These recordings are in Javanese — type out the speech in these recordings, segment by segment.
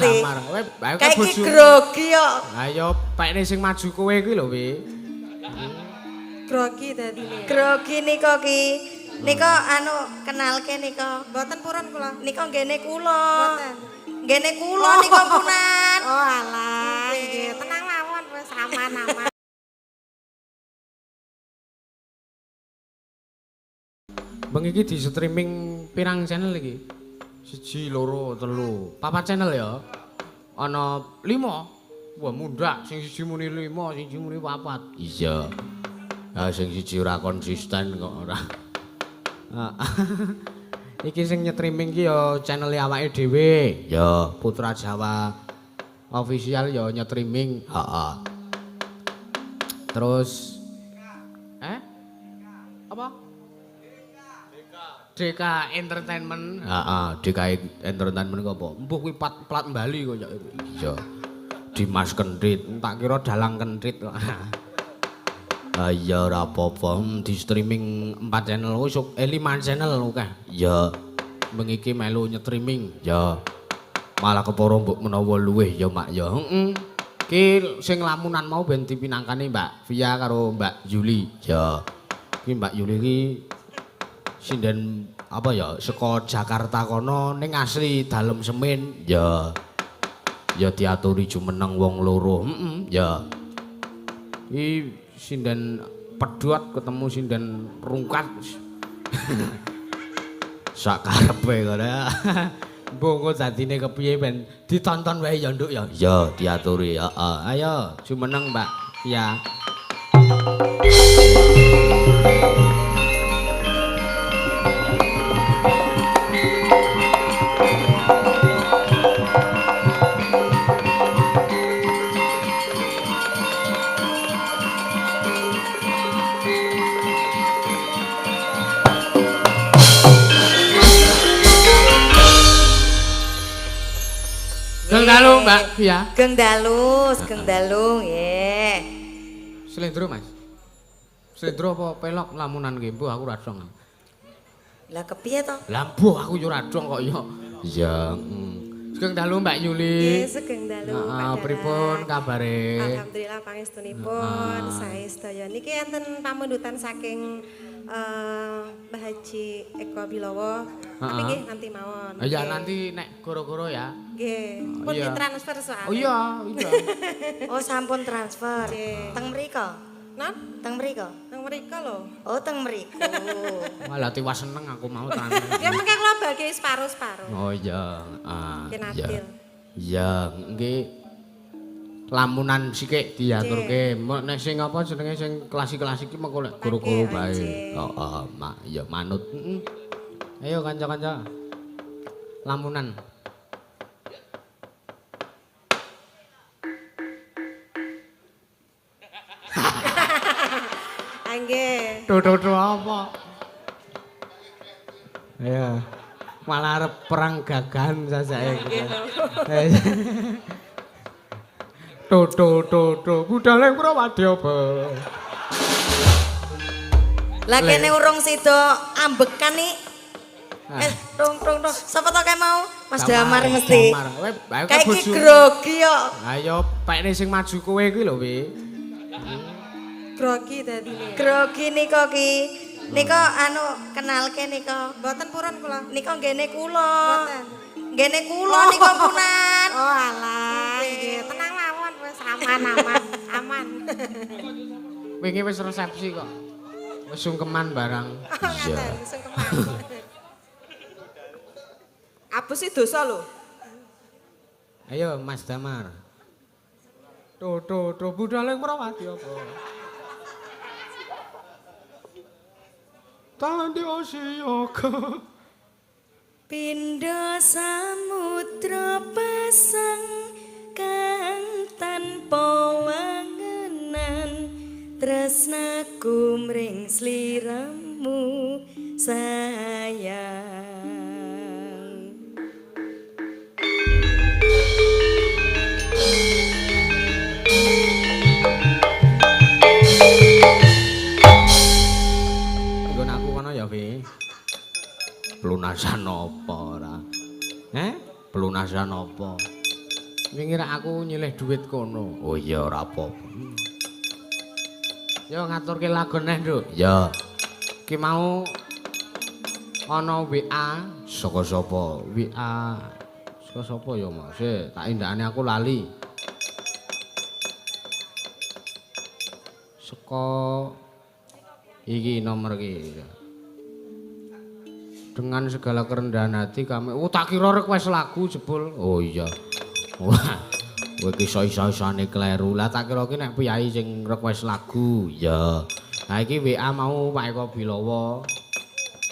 Damar. Kayak iki grogi kok. Ayo pekne sing maju kowe kuwi lho, Wi. Grogi dadine. Grogi nika ki. Nika anu kenalke nika. Mboten purun kula. Nika nggene kula. Mboten. Nggene kula nika punan. Oh alah, nggih. Tenang mawon wis aman-aman. Bang iki di streaming pirang channel iki? 1, 2, 3, 4 channel ya. Ana 5. Wah mundak, sing siji muni 5, sing siji muni 4. Iya. Ah sing siji ora konsisten kok ora. Iki sing nyetriming ki ya channel awake dhewe. Ya, Putra Jawa Official ya nyetriming. Heeh. Terus apa? DK Entertainment. Heeh, DK Entertainment kok apa? Mbuh kuwi plat Bali kok ya. Iya. Dimas Kendrit, tak kira dalang Kendrit kok. Iya ora apa-apa, di streaming 4 channel wis 5 channel akeh. Ya. Mengiki melu nyetriming. Ya. Malah kepara mbok menawa luweh ya Mak ya. Heeh. Ki sing lamunan mau ben dipinangkani Mbak Via karo Mbak Yuli. Ya. Ki Mbak Yuli ki sinden apa ya saka Jakarta kono ning asli Dalem Semin. Ya. Ya diaturi jumeneng wong loro. Heeh. Ya. Ki sinden pedhot ketemu sinden rungkat. Sak karepe ngono ya. Mbok dadine kepiye ben ditonton wae ya Nduk ya. Ya diaturi ya. Ayo jumeneng Mbak. Ya. Geng dalu Mbak Via. Geng dalu nggih. Slendro Mas. Slendro apa pelok lamunan nggih mbuh aku ora dong. Lah kepiye to? Lah mbuh aku yo ora dong kok ya. Iya. Geng dalu Mbak Yuli. Nggih, sugeng dalu. Heeh, pripun kabare? Alhamdulillah pangestunipun sae sedaya. Niki enten pamundutan saking Mbah Haji Eko Bilowo. Tapi nggih nanti mawon. Ya nanti nek goro-goro ya. Nggih. Pun ditransfer soalnya. Oh iya, iya. Oh sampun transfer. Teng mriko. Napa? Teng mriko. Teng mriko lho. Oh teng mriku. Malah tiwas seneng aku mau transfer. Ya mengke kula bagi separo-separo. Oh iya. Iya. Iya, nggih. Lamunan sithik diaturke. Nek sing apa jenenge sing klasik-klasik iki mengko lek guru-guru bae. Heeh, mak ya manut. Ayo kanca-kanca. Lamunan. Nggih. Tutu apa? Ya. Malah arep perang gagahan sasake gitu. Tutu, budale kira wadyaba. Lah kene urung sida ambekan nih. Tung. Sapa to kae mau? Mas Damar mesti. Kayak iki grogi kok. Ayo pekne sing maju kowe kuwi lho, Wi. Grogi dadine. Grogi nika ki. Nika anu kenalke nika. Mboten purun kula. Nika nggene kula. Mboten. Nggene kula nika punan. Oh alah, nggih. Tenang mawon wis aman-aman. Aman. Wingi wis resepsi kok. Wis sungkeman barang. Iya. Sungkeman. Abus sih dosa lho. Ayo Mas Damar. Tuh, budale merawati apa? Tandi osiyoga. Pindha samudra pasang kang tanpa wangenan tresnaku mring sliramu sayang. Nggon aku kono ya, Wi. Pelunasan apa ora? Pelunasan apa? Wingi aku nyilih duit kono. Oh iya ora apa-apa. Yo ngaturke lagu neh, Nduk. Ya. Ki mau ana WA saka sapa? WA saka sapa ya, Mas? Tak indakane aku lali. Saka iki nomor iki. Dengan segala kerendahan hati kami. Oh tak kira request lagu jebul. Oh iya. Wah. Kowe iki iso-isone kleru. Lah tak kira ki nek piyai sing request lagu. Ya. Nah iki WA mau Pak Eko Bilowo.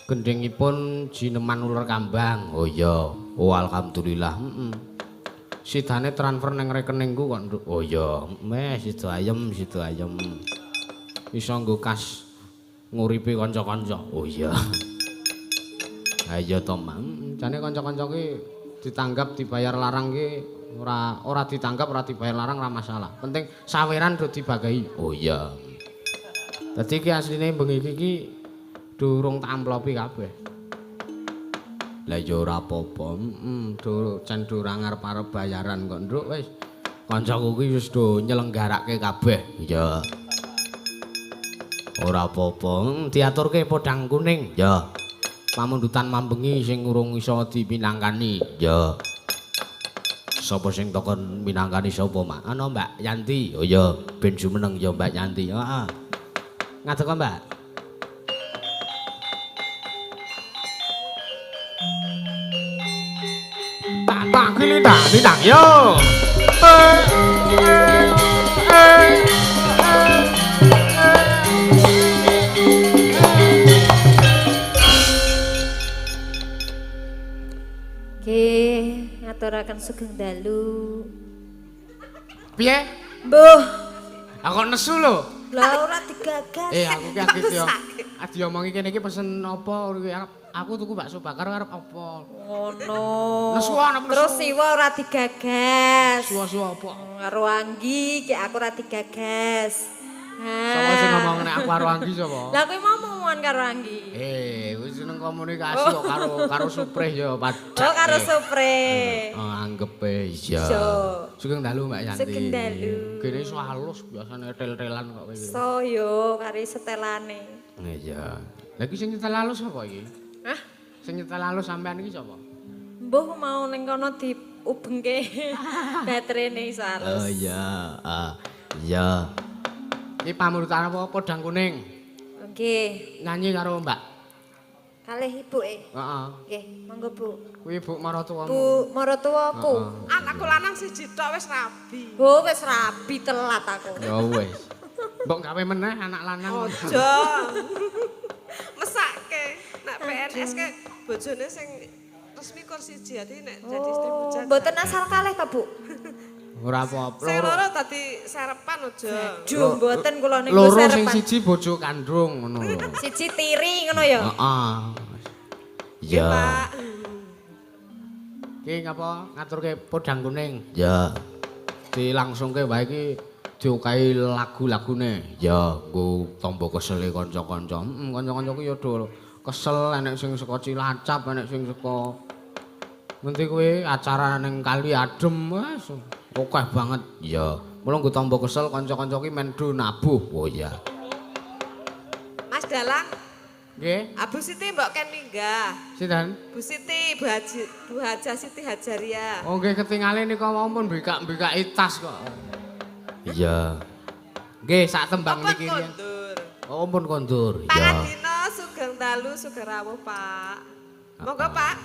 Gendhengipun jineman uler kambang. Oh iya. Oh alhamdulillah. Sidane transfer nang rekeningku kok, Nduk. Oh iya. Sido ayem, sido ayem. Iso nggo kas nguripi kanca-kanca. Oh iya. Ha iya to, Mang. Jane kanca-kanca ki ditanggap dibayar larang ki ora ditanggap ora dibayar larang ora masalah. Penting saweran do dibagi. Oh iya. Dadi ki asline bengi iki durung tak amplopi kabeh. Lah ya ora apa-apa. Jan durang arep bayaran kok, Nduk. Wis. Kancaku ki wis do nyelenggarake kabeh. Ya. Ora apa-apa. Diaturke podang kuning. Ya. Pamundutan mambengi sing urung iso dipinangkani. Ya. Sapa sing takon minangkani sapa, Mak? Ana Mbak Yanti. Oh ya, ben jumeneng ya Mbak Yanti. Heeh. Ngadeg kok, Mbak? Tak nindang yo. Ngaturaken sugeng dalu. Piye? Mbuh. Aku nesu lho. Lah ora digagas. Aku ki akeh yo. Adi omongi kene iki pesen apa aku tuku bakso bakar arep apa? Ngono. Nesu ana nesu. Terus siwa ora digagas. Suwa-suwa apa? Karo Anggi ki aku ora digagas. Sapa sing ngomong nek aku karo Anggi sapa? Lah kowe mau ngomongan karo Anggi. Wis jeneng komunikasi kok karo Supre ya padha. Oh karo Supre. Anggepe iya. Sugeng dalu Mbak Yanti. Sugeng dalu. Kene iso halus biasane tel-telan kok kowe iki. So yo kari setelane. Iya. Lah iki sing nyetel halus sapa iki? Hah? Sing nyetel halus sampean iki sapa? Mbuh mau ning kono diubengke baterene iso halus. Oh iya. Iya. Iki pamurutan apa podang kuning? Nggih. Nyanyi karo Mbak. Kalih ibuke. Heeh. Nggih, monggo Bu. Kuwi ibu maratuwamu. Bu maratuwaku. Anakku lanang siji tok wis rabi. Oh, wis rabi telat aku. Ya wis. Mbok gawe meneh anak lanang. Ojo. Mesake. Nek PNS ke bojone sing resmi kursi siji ati nek jadi istri bujang. Mboten asal kalih ta, Bu? Ora apa-apa. Sing loro dadi serepan ojo. Ju mboten kula niku Loro sing serepan. siji bojo kandung ngono lho. Siji tiri ngono ya. Heeh. Ya. Ya. Pak. Ki ngapa ngaturke podang kuning? Ya. Dilangsungke wae iki diokahi lagu-lagune. Ya, nggo tamba kesele kanca-kanca. Kanca-kancaku ya do kesel enek sing saka Cilacap, enek sing saka ngendi kowe acara ning Kali Adem wis akeh banget. Ya. Mula nggo tamba kesel kanca-kanca ki men do nabuh. Oh iya. Mas Dalang, Nggih. Bu Siti mbok ken minggah. Sinten? Bu Siti, Bu Haja Siti Hajaria. Oh nggih ketingale nika mau pun mbikak-mbikaki tas kok. Iya. Nggih sak tembang niki riyen. Kondur. Oh pun kondur. Pak Iya. Adino sugeng dalu sugeng rawuh, Pak. Monggo, Pak.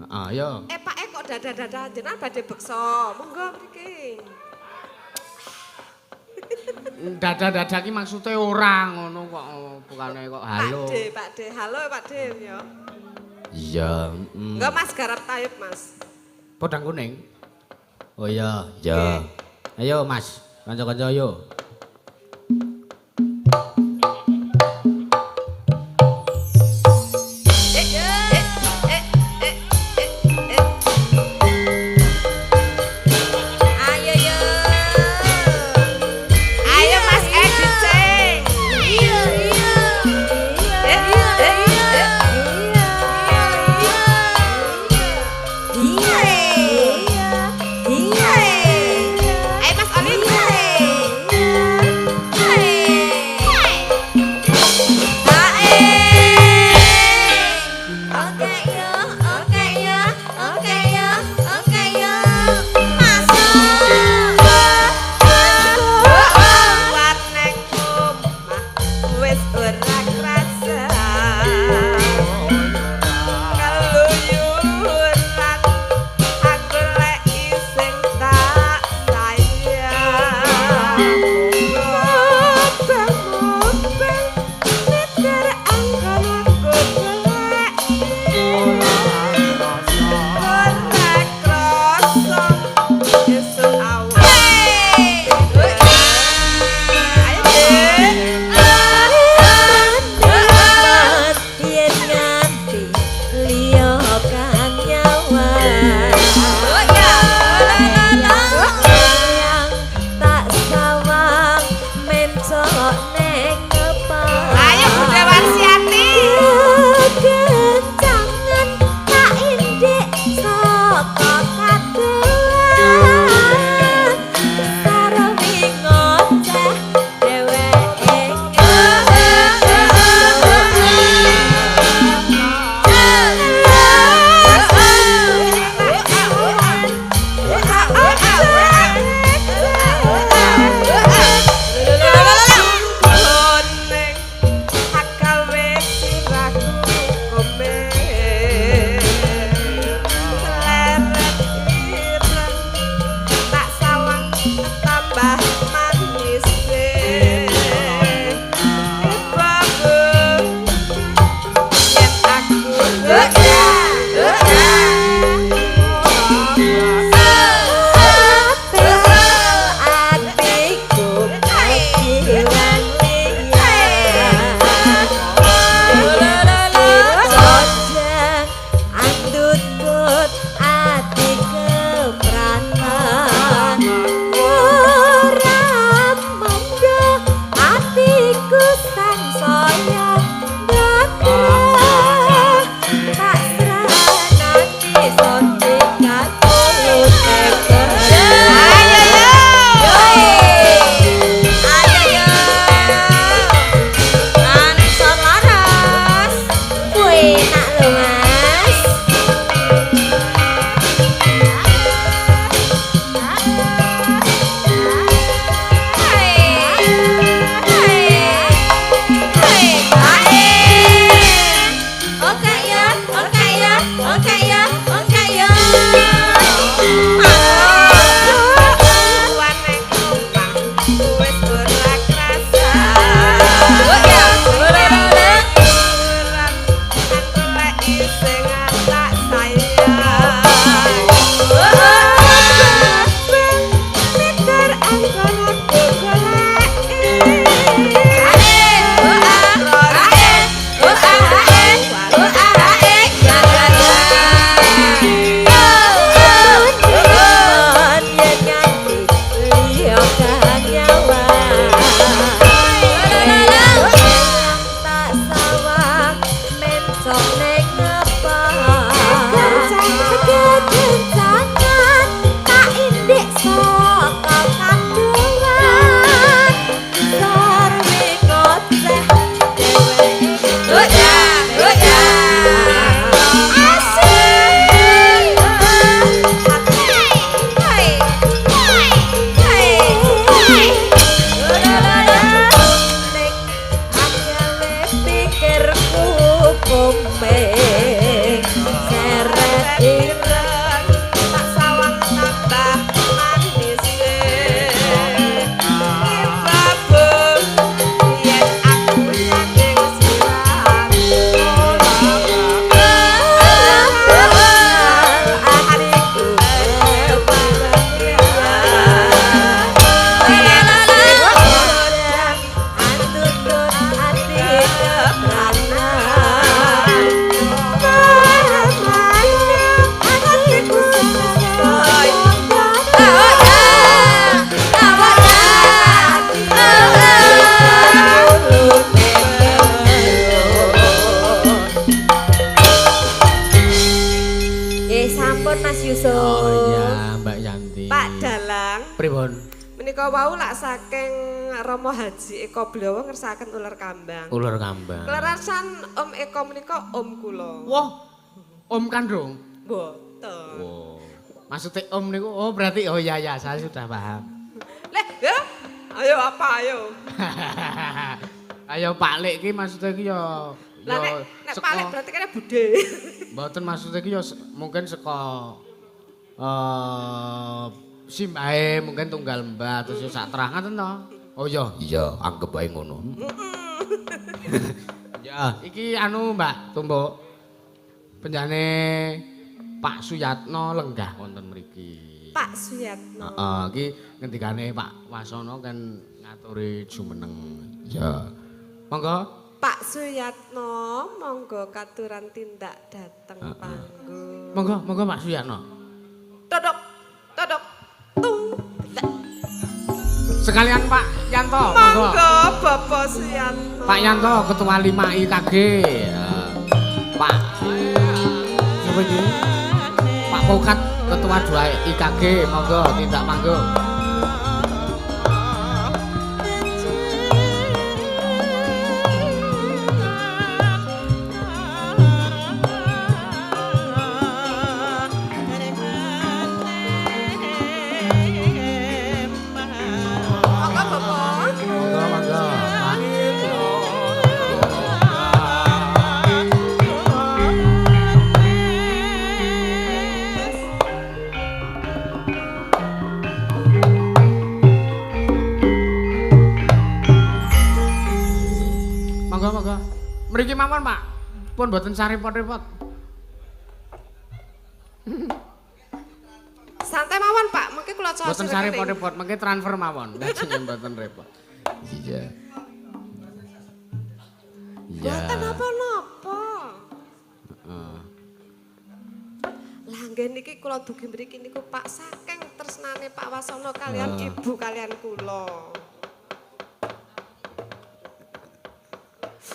Heeh, ya. Pak kok dadah-dadah jenengan badhe beksa. Monggo mriki. Dadah-dadah ki maksude ora ngono kok bukane kok halo. Pak De. Halo, Pak De ya. Iya. Enggak Mas garap tayub, Mas. Podang kuning. Oh iya, ya. Ayo Mas, kanca-kanca ayo. Ayo yo. Ayo Mas Edit sing. Iya iya. Iya iya. ampun Mas Yusuf. Oh iya, Mbak Yanti. Pak Dalang. Pripun? Menika wau lak saking Romo Haji Eko Blowo ngersakaken ular kambang. Ular kambang. Kelerasan Om Eko menika om kula. Wah, Om Kandung. Mboten. Oh. Maksudnya Om niku oh berarti oh ya ya saya sudah paham. Leh, ya. Ayo apa ayo? Ayo Pak Lek iki maksudnya iki ya Lah nek Pak Lek berarti kene budhe. Mboten maksudnya iki ya mungkin saka simbahe mungkin tunggal mbah terus ya sak terangan to. Oh iya anggap wae ngono. Ya, iki anu Mbak Tumbuk. Penjane Pak Suyatno lenggah wonten mriki. Pak Suyatno. Heeh, iki ngendikane Pak Wasono kan ngaturi jumeneng. Ya. Monggo. Pak Suyatno monggo katuran tindak dateng panggung. Monggo Pak Suyatno. Todok tung. Sekalian Pak Yanto, monggo. Monggo Bapak Suyatno. Pak Yanto ketua 5 IKG. Ya. Pak siapa iki? Pak Pokat ketua 2 IKG, monggo tindak manggung. Monggo Bapak. Monggo, Pak. Monggo. Mriki mawon, Pak. Pun mboten sarepot-repot. Santai mawon Pak, mengke kula coba. Mboten sarepot-repot, mengke transfer mawon. Lajeng mboten repot. Iya. Iya. Mboten napa-napa. Heeh. Lah nggih niki kula dugi mriki niku Pak saking tresnane Pak Wasono kalian ibu kalian kula.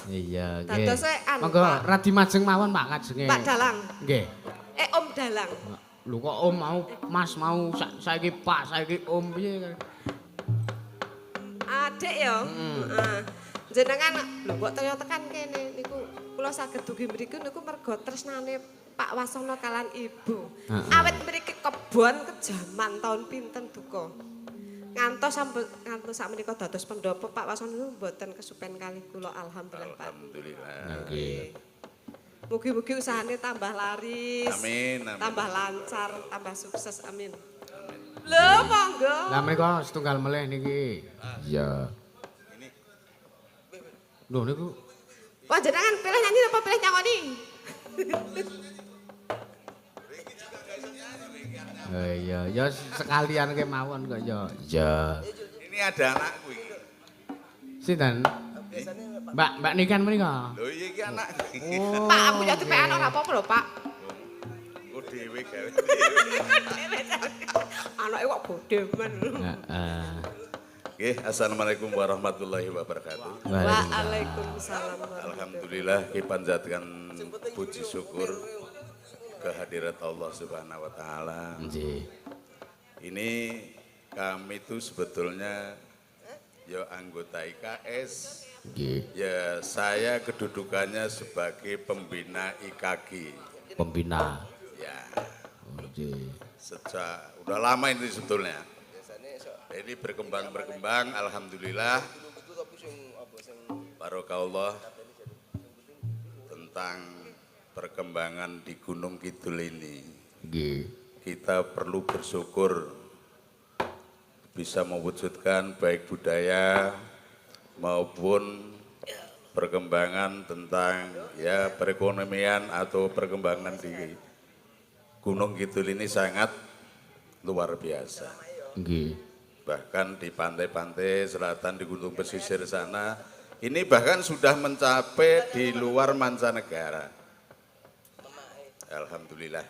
Iya, nggih. Dadose anu, Monggo Pak. radi majeng mawon, Pak, kajenge. Pak Dalang. Nggih. Om Dalang. Lho kok Om mau Mas mau saiki Pak, saiki Om piye? Adik ya. Heeh. Jenengan lho kok toyo tekan kene niku kula saged dugi mriku niku mergo tresnane Pak Wasono kalian ibu. Awit mriki kebon kejaman tahun pinten duka. Ngantos sakmenika dados pendopo Pak Wasono niku mboten kesupen kali kula alhamdulillah Pak. Alhamdulillah. Nggih. Mugi-mugi usahane tambah laris. Amin. Tambah lancar, tambah sukses amin. Lho monggo. Lah menika setunggal melih niki. Iya. Lho niku Panjenengan pilih nyanyi apa pilih nyangoni? iya, ya sekalian kemawon kok ya. Iya. Ini ada anakku iki. Sinten? Mbak Nikan menika. Lho iya iki anakku. Oh. Pak aku ya dipekan ora apa-apa lho Pak. Oh dhewe gawe. Anake kok bodhe men. Heeh. Nggih, assalamualaikum warahmatullahi wabarakatuh. Waalaikumsalam. Alhamdulillah kita panjatkan puji syukur kehadirat Allah Subhanahu wa taala. Nggih. Ini kami itu sebetulnya ya anggota IKS. Nggih. Ya saya kedudukannya sebagai pembina IKG. Pembina. Ya, Nggih. sejak udah lama ini sebetulnya. Ini berkembang, alhamdulillah. Barokallah tentang perkembangan di Gunung Kidul ini. Nggih. Kita perlu bersyukur bisa mewujudkan baik budaya maupun perkembangan tentang ya perekonomian atau perkembangan di Gunung Kidul ini sangat luar biasa. Nggih. Bahkan di pantai-pantai selatan di Gunung Pesisir sana, ini bahkan sudah mencapai di luar mancanegara. Alhamdulillah.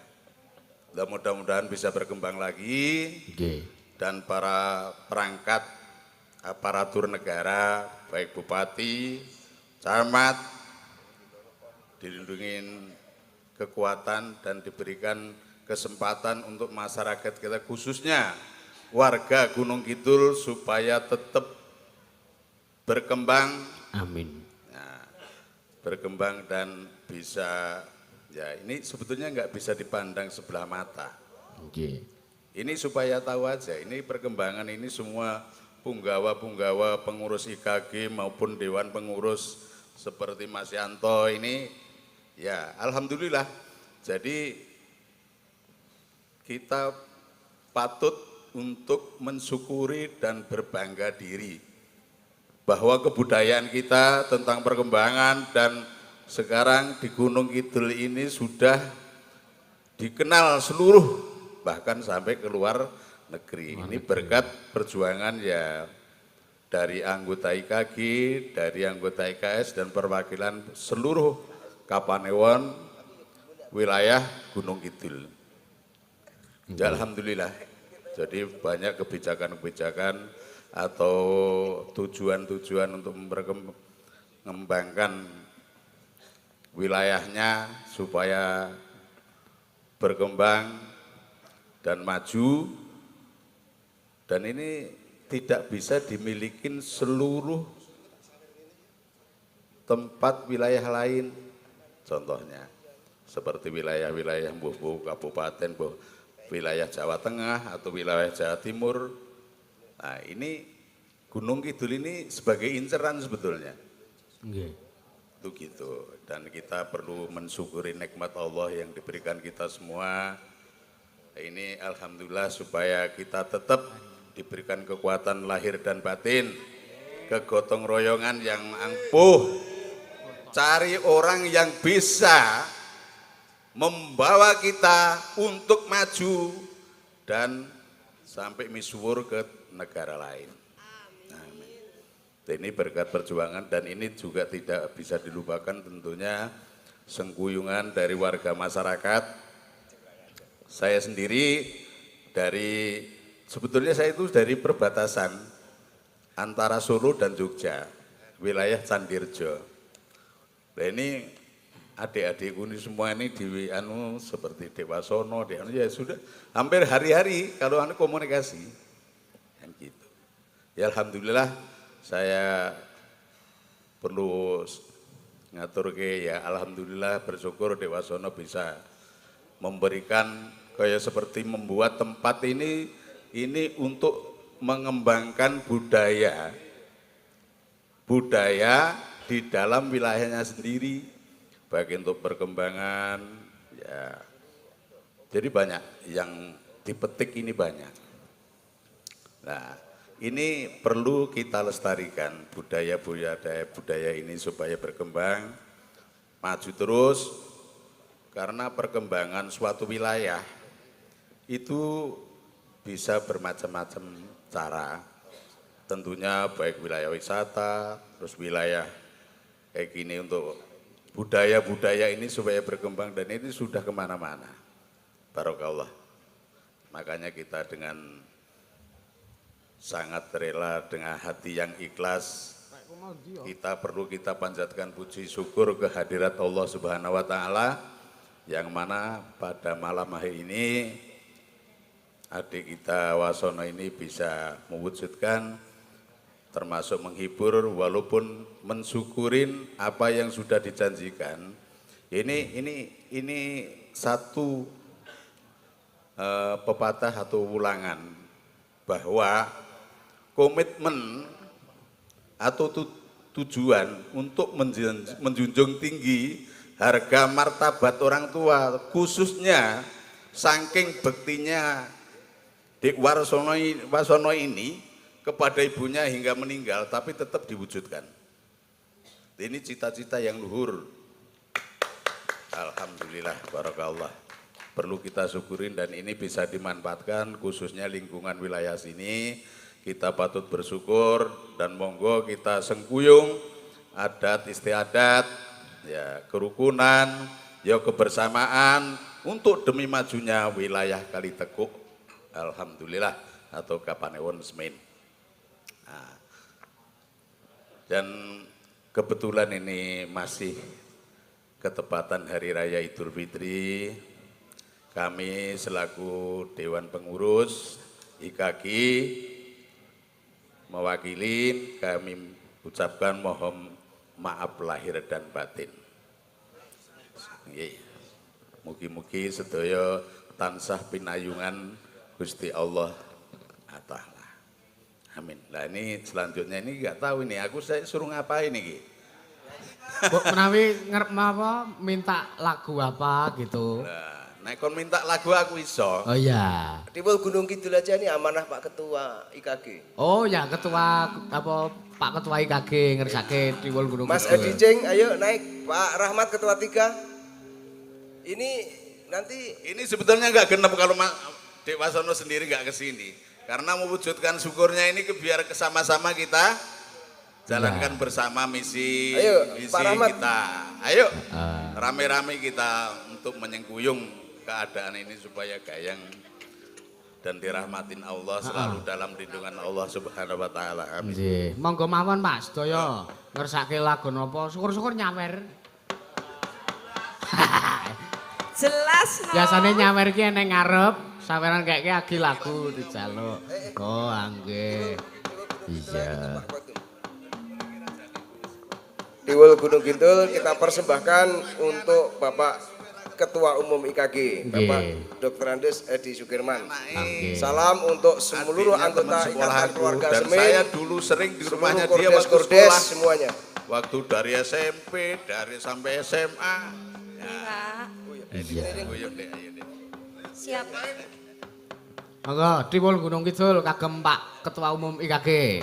Dan mudah-mudahan bisa berkembang lagi Nggih. dan para perangkat aparatur negara, baik bupati, camat, dilindungi kekuatan dan diberikan kesempatan untuk masyarakat kita khususnya warga Gunung Kidul supaya tetap berkembang. Amin. Berkembang dan bisa, ya ini sebetulnya nggak bisa dipandang sebelah mata. Nggih. Ini supaya tahu aja, ini perkembangan ini semua punggawa-punggawa pengurus IKG maupun Dewan Pengurus seperti Mas Yanto ini, ya alhamdulillah. Jadi kita patut untuk mensyukuri dan berbangga diri bahwa kebudayaan kita tentang perkembangan dan sekarang di Gunung Kidul ini sudah dikenal seluruh bahkan sampai ke luar negeri. Ini berkat perjuangan ya dari anggota IKG, dari anggota IKS dan perwakilan seluruh Kapanewon wilayah Gunung Kidul. Ya, alhamdulillah. Jadi banyak kebijakan-kebijakan atau tujuan-tujuan untuk mengembangkan wilayahnya supaya berkembang dan maju, dan ini tidak bisa dimiliki seluruh tempat wilayah lain. Contohnya seperti wilayah-wilayah kabupaten, wilayah Jawa Tengah atau wilayah Jawa Timur. Nah ini Gunung Kidul ini sebagai inceran sebetulnya. Nggih. Itu gitu. Dan kita perlu mensyukuri nikmat Allah yang diberikan kita semua. Ini alhamdulillah supaya kita tetap diberikan kekuatan lahir dan batin, kegotong royongan yang ampuh, cari orang yang bisa membawa kita untuk maju dan sampai misuwur ke negara lain. Amin. Ini berkat perjuangan dan ini juga tidak bisa dilupakan tentunya sengkuyungan dari warga masyarakat. Saya sendiri sebetulnya saya itu dari perbatasan antara Solo dan Jogja, wilayah Candirjo. Nah ini adik-adikku ini semua ini di seperti Dewasono, ya sudah hampir hari-hari kalau komunikasi. Kan gitu. Ya alhamdulillah saya perlu ngatur ya alhamdulillah bersyukur Dewasono bisa memberikan kayak seperti membuat tempat ini untuk mengembangkan budaya di dalam wilayahnya sendiri, baik untuk perkembangan ya. Jadi banyak yang dipetik ini banyak. Nah, ini perlu kita lestarikan budaya ini supaya berkembang, maju terus, karena perkembangan suatu wilayah itu bisa bermacam-macam cara. Tentunya baik wilayah wisata, terus wilayah kayak gini untuk budaya-budaya ini supaya berkembang dan ini sudah kemana-mana. Barokallah. Makanya kita dengan sangat rela dengan hati yang ikhlas, kita panjatkan puji syukur kehadirat Allah Subhanahu wa taala yang mana pada malam hari ini adik kita Wasono ini bisa mewujudkan termasuk menghibur walaupun mensyukurin apa yang sudah dijanjikan. Ini satu pepatah atau ulangan bahwa komitmen atau tujuan untuk menjunjung tinggi harga martabat orang tua, khususnya saking bektinya Dik Wasono ini kepada ibunya hingga meninggal, tapi tetap diwujudkan. Ini cita-cita yang luhur. Alhamdulillah, barakallah. Perlu kita syukurin dan ini bisa dimanfaatkan khususnya lingkungan wilayah sini. Kita patut bersyukur dan monggo kita sengkuyung adat istiadat, ya kerukunan, ya kebersamaan untuk demi majunya wilayah Kalitekuk. Alhamdulillah atau Kapanewon Semin. Nah, dan kebetulan ini masih ketepatan Hari Raya Idul Fitri. kami selaku Dewan Pengurus IKG mewakili kami ucapkan mohon maaf lahir dan batin. Mugi-mugi sedaya tansah pinayungan Gusti Allah Ta'ala. Amin. Nah ini selanjutnya ini nggak tahu ini, saya suruh ngapain nih? Mbok menawi ngerep apa minta lagu apa gitu. Nah, kon minta lagu aku iso. Oh iya. Tiwul Gunung Kidul aja nih amanah Pak Ketua IKG. Oh ya ketua apa Pak Ketua IKG ngersake Tiwul Gunung Mas Kidul. Edi Ceng, ayo naik. Pak Rahmat Ketua 3. Ini nanti Ini sebetulnya nggak genep kalau Dek Wasono sendiri nggak kesini. Karena mewujudkan syukurnya ini biar kesama-sama kita jalankan bersama misi Pak Rahmat. kita. Ayo rame-rame kita untuk menyengkuyung keadaan ini supaya gayang dan dirahmatin Allah selalu dalam lindungan Allah Subhanahu wa taala. Amin. Nggih, monggo mawon Pak sedaya ngersake lagu napa syukur-syukur nyawer. Jelas no. Biasane nyawer ki ning ngarep, saweran kayake agi lagu dijaluk. Oh, nggih. Iya. Tiwul Gunung Kidul kita persembahkan untuk Bapak Ketua Umum IKG, Bapak Dr. Andes Edi Sukirman. Salam untuk seluruh anggota Ikatan Keluarga dan Semin. saya dulu sering di rumahnya dia waktu Kordes sekolah. semuanya. Waktu dari SMP, dari sampai SMA. Iya. Siap. Monggo Tiwul Gunung Kidul kagem Pak Ketua Umum IKG.